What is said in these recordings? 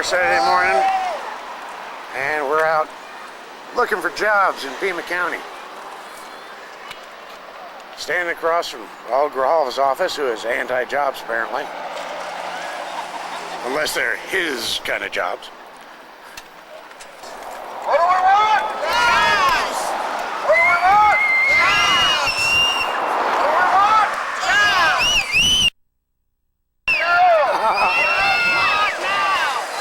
hour Saturday morning, and we're out looking for jobs in Pima County. Standing across from Raul Grijalvas' office, who is anti-jobs apparently. Unless they're his kind of jobs. What do we want? Jobs! What do we want? Jobs! What do we want? Jobs! No! Not now!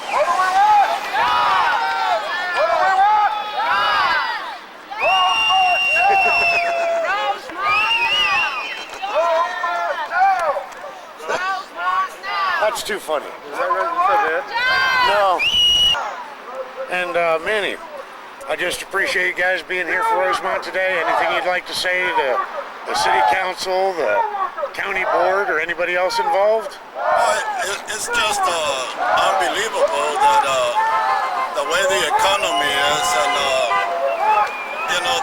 What do we want? Jobs! What do we want? Jobs! What do we want? Jobs! That's too funny. No. And Manny, I just appreciate you guys being here for Rosemont today. Anything you'd like to say to the city council, the county board, or anybody else involved? It's just unbelievable that the way the economy is, and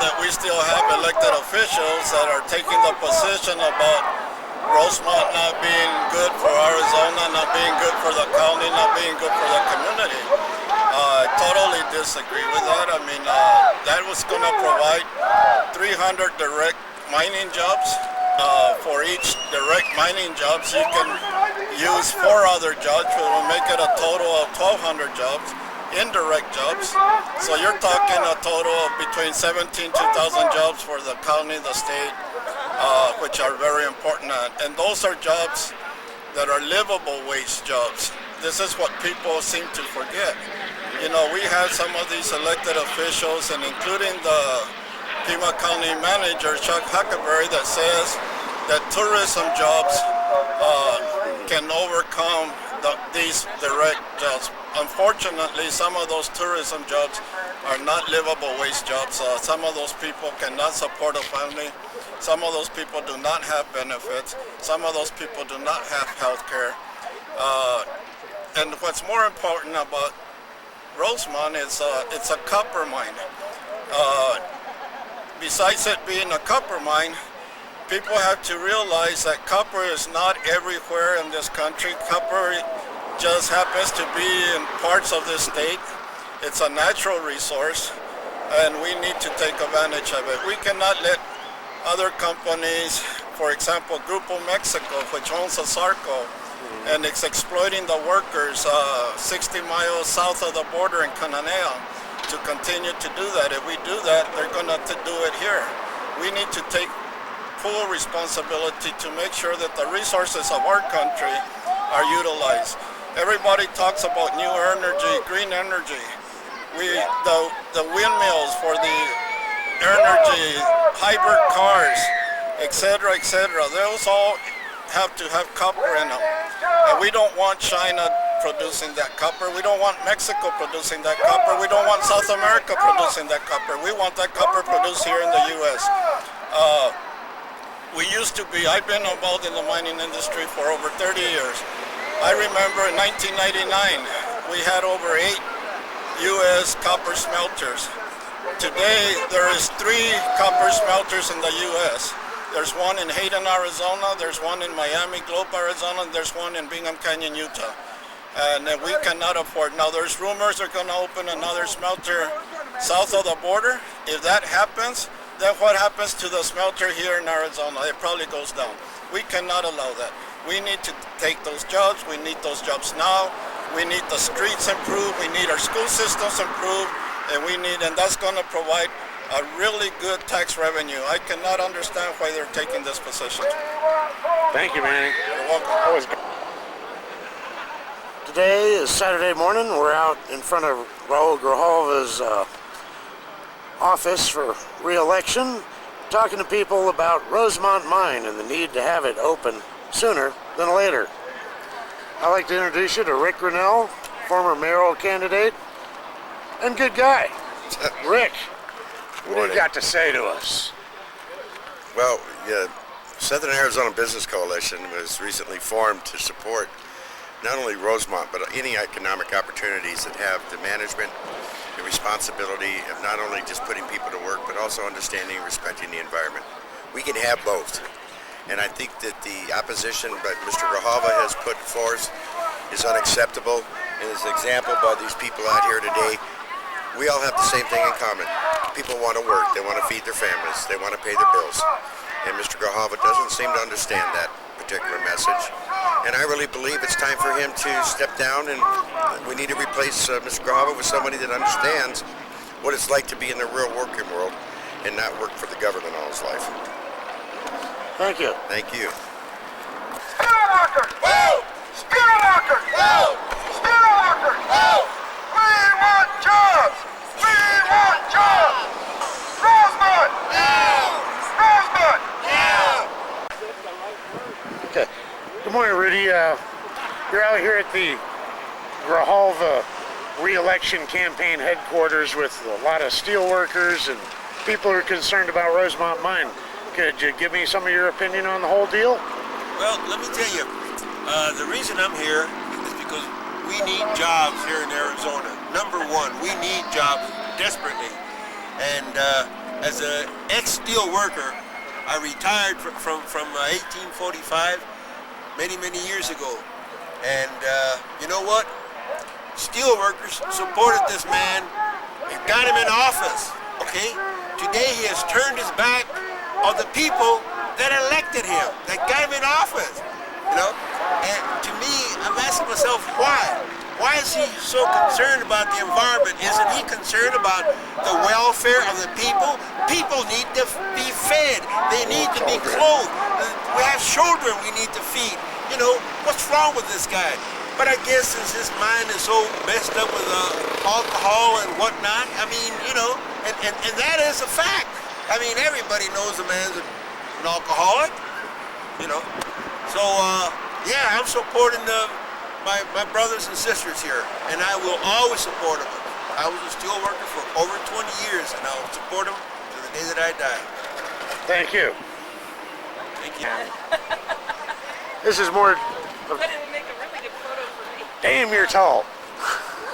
that we still have elected officials that are taking the position about Rosemont not being good for Arizona, not being good for the county, not being good for the community. I totally disagree with that. I mean, that was going to provide 300 direct mining jobs. For each direct mining jobs, you can use 4 other jobs, which will make it a total of 1,200 jobs, indirect jobs. So you're talking a total of between 17,000 to 2,000 jobs for the county, the state, which are very important. And those are jobs that are livable wage jobs. This is what people seem to forget. You know, we have some of these elected officials, and including the Pima County manager, Chuck Huckleberry, that says that tourism jobs can overcome these direct jobs. Unfortunately, some of those tourism jobs are not livable wage jobs. Some of those people cannot support a family. Some of those people do not have benefits. Some of those people do not have health care. And what's more important about Rosemont is it's a copper mine. Besides it being a copper mine, people have to realize that copper is not everywhere in this country. Copper just happens to be in parts of this state. It's a natural resource, and we need to take advantage of it. We cannot let other companies, for example, Grupo Mexico, which owns Asarco, and it's exploiting the workers 60 miles south of the border in Cananea, to continue to do that. If we do that, they're going to do it here. We need to take full responsibility to make sure that the resources of our country are utilized. Everybody talks about new energy, green energy. The windmills for the energy, hybrid cars, etc., those all have to have copper in them. And we don't want China producing that copper. We don't want Mexico producing that copper. We don't want South America producing that copper. We want that copper produced here in the U.S. I've been involved in the mining industry for over 30 years. I remember in 1999, we had over 8 U.S. copper smelters. Today, there is 3 copper smelters in the U.S. There's one in Hayden, Arizona, there's one in Miami Globe, Arizona, and there's one in Bingham Canyon, Utah. And we cannot afford. Now, there's rumors they're going to open another smelter south of the border. If that happens, then what happens to the smelter here in Arizona? It probably goes down. We cannot allow that. We need to take those jobs. We need those jobs now. We need the streets improved. We need our school systems improved. And that's going to provide a really good tax revenue. I cannot understand why they're taking this position. Thank you, Manny. You're welcome. Today is Saturday morning. We're out in front of Raul Grijalvas' office for re-election, talking to people about Rosemont Mine and the need to have it open sooner than later. I'd like to introduce you to Rick Grinnell, former mayoral candidate and good guy. Rick, what do you got to say to us? Well, yeah, Southern Arizona Business Coalition was recently formed to support not only Rosemont, but any economic opportunities that have the management and responsibility of not only just putting people to work, but also understanding and respecting the environment. We can have both. And I think that the opposition that Mr. Grijalva has put forth is unacceptable, and is an example by these people out here today. We all have the same thing in common. People want to work, they want to feed their families, they want to pay their bills. And Mr. Grijalva doesn't seem to understand that particular message. And I really believe it's time for him to step down, and we need to replace Mr. Grijalva with somebody that understands what it's like to be in the real working world and not work for the government all his life. Thank you. Thank you. Steelworkers! Woo! Steelworkers! Woo! Steelworkers! Woo! We want jobs! We want jobs! Rosemont! Yeah! Rosemont! Yeah! Okay. Good morning, Rudy. You're out here at the Grijalva re-election campaign headquarters with a lot of steel workers and people who are concerned about Rosemont Mine. Could you give me some of your opinion on the whole deal? Well, let me tell you, the reason I'm here is because we need jobs here in Arizona. Number one, we need jobs desperately. And as an ex-steel worker, I retired from 1845 many years ago. And you know what? Steel workers supported this man and got him in office, okay? Today he has turned his back on the people that elected him, that got him in office, you know? And to me, I'm asking myself, why? Why is he so concerned about the environment? Isn't he concerned about the welfare of the people? People need to be fed. They need to be clothed. We have children we need to feed. You know, what's wrong with this guy? But I guess since his mind is so messed up with alcohol and whatnot, I mean, you know, and that is a fact. I mean, everybody knows the man's an alcoholic, you know. So, yeah, I'm supporting my brothers and sisters here, and I will always support them. I was a steel worker for over 20 years, and I will support them to the day that I die. Thank you. Thank you. This is more... But it would make a really good photo for me. Damn, you're tall.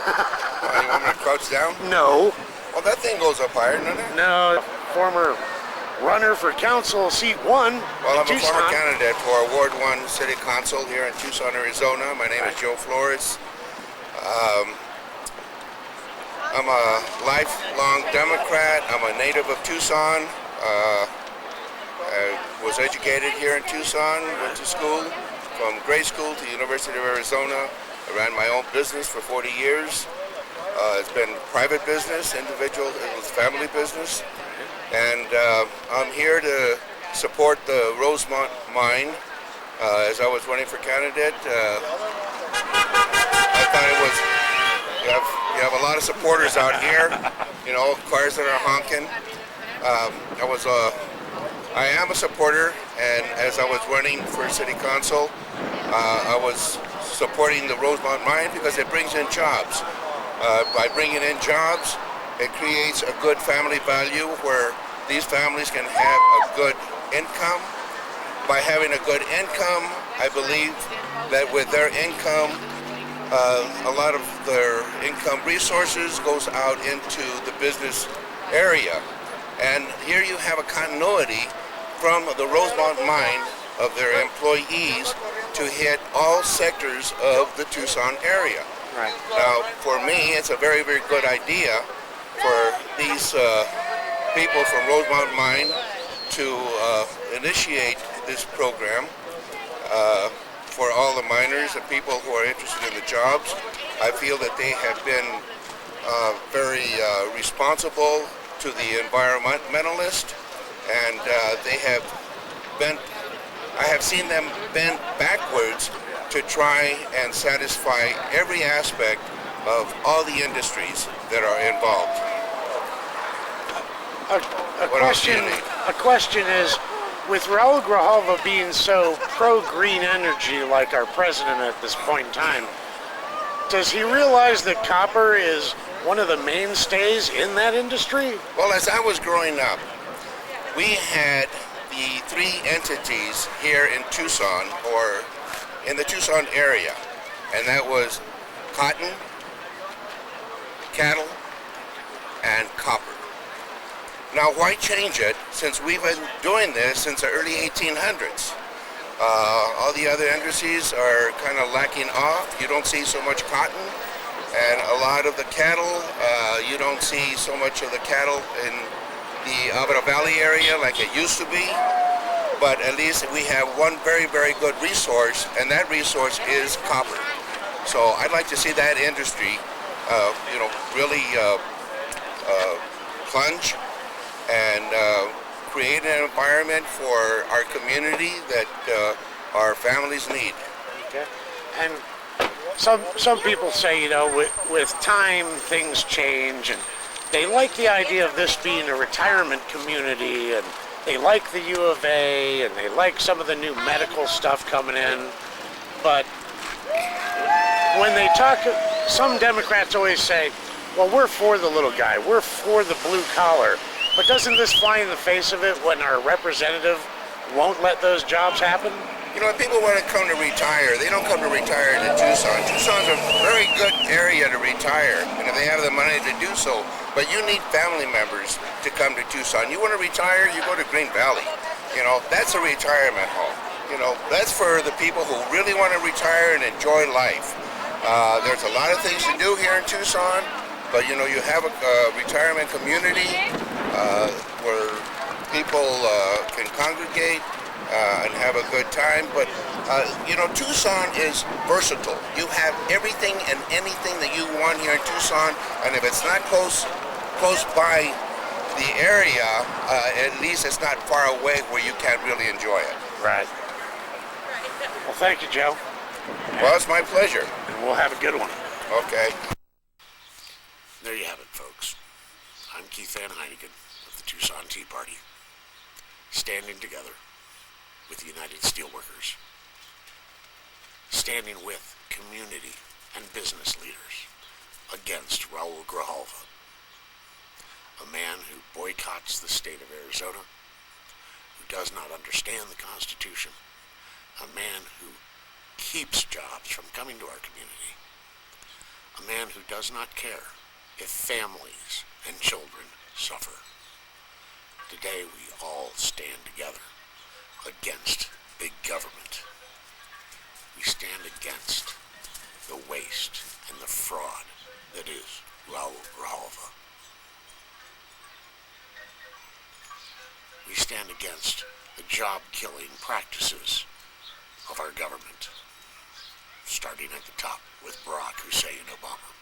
You want me to crouch down? No. Well, that thing goes up higher, doesn't it? No. Former runner for council, seat 1. Well, I'm a Tucson. former candidate for Ward 1 City Council here in Tucson, Arizona. My name is Joe Flores. I'm a lifelong Democrat. I'm a native of Tucson. I was educated here in Tucson, went to school, from grade school to University of Arizona. I ran my own business for 40 years. It's been private business, individual, it was family business. And I'm here to support the Rosemont Mine. As I was running for candidate, I thought it was, you have a lot of supporters out here, you know, cars that are honking. I am a supporter, and as I was running for city council, I was supporting the Rosemont Mine because it brings in jobs. By bringing in jobs, it creates a good family value where these families can have a good income. By having a good income, I believe that with their income, a lot of their income resources goes out into the business area. And here you have a continuity from the Rosemont Mine of their employees to hit all sectors of the Tucson area. Right. Now, for me, it's a very good idea for these people from Rosemont Mine to initiate this program for all the miners and people who are interested in the jobs. I feel that they have been very responsible to the environmentalist, and they have bent, I have seen them bend backwards to try and satisfy every aspect of all the industries that are involved. A question is, with Raul Grijalva being so pro-green energy like our president at this point in time, does he realize that copper is one of the mainstays in that industry? Well, as I was growing up, we had the three entities here in Tucson, or in the Tucson area, and that was cotton, cattle, and copper. Now, why change it since we've been doing this since the early 1800s? All the other industries are kind of lacking off. You don't see so much cotton, and a lot of the cattle, you don't see so much of the cattle in the Alberta Valley area like it used to be. But at least we have one very, very good resource, and that resource is copper. So I'd like to see that industry, really plunge and create an environment for our community that our families need. Okay. And some people say, with time things change, and they like the idea of this being a retirement community, and they like the U of A, and they like some of the new medical stuff coming in. But when they talk, some Democrats always say, well, we're for the little guy, we're for the blue collar. But doesn't this fly in the face of it when our representative won't let those jobs happen? If people want to come to retire, they don't come to retire to Tucson. Tucson's a very good area to retire, and if they have the money to do so. But you need family members to come to Tucson. You want to retire, you go to Green Valley. That's a retirement home. That's for the people who really want to retire and enjoy life. There's a lot of things to do here in Tucson, but you have a retirement community where people can congregate and have a good time. But Tucson is versatile. You have everything and anything that you want here in Tucson, and if it's not close by the area, at least it's not far away where you can't really enjoy it. Right. Well, thank you, Joe. Well, it's my pleasure. And we'll have a good one. Okay. There you have it, folks. I'm Keith Van Heineken of the Tucson Tea Party, standing together with the United Steelworkers, standing with community and business leaders against Raul Grijalva, a man who boycotts the state of Arizona, who does not understand the Constitution, a man who keeps jobs from coming to our community, a man who does not care if families and children suffer. Today we all stand together against big government. We stand against the waste and the fraud that is Raul Grijalva. We stand against the job-killing practices of our government, starting at the top with Barack Hussein Obama.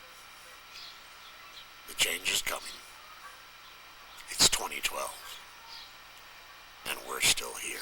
The change is coming. It's 2012, and we're still here.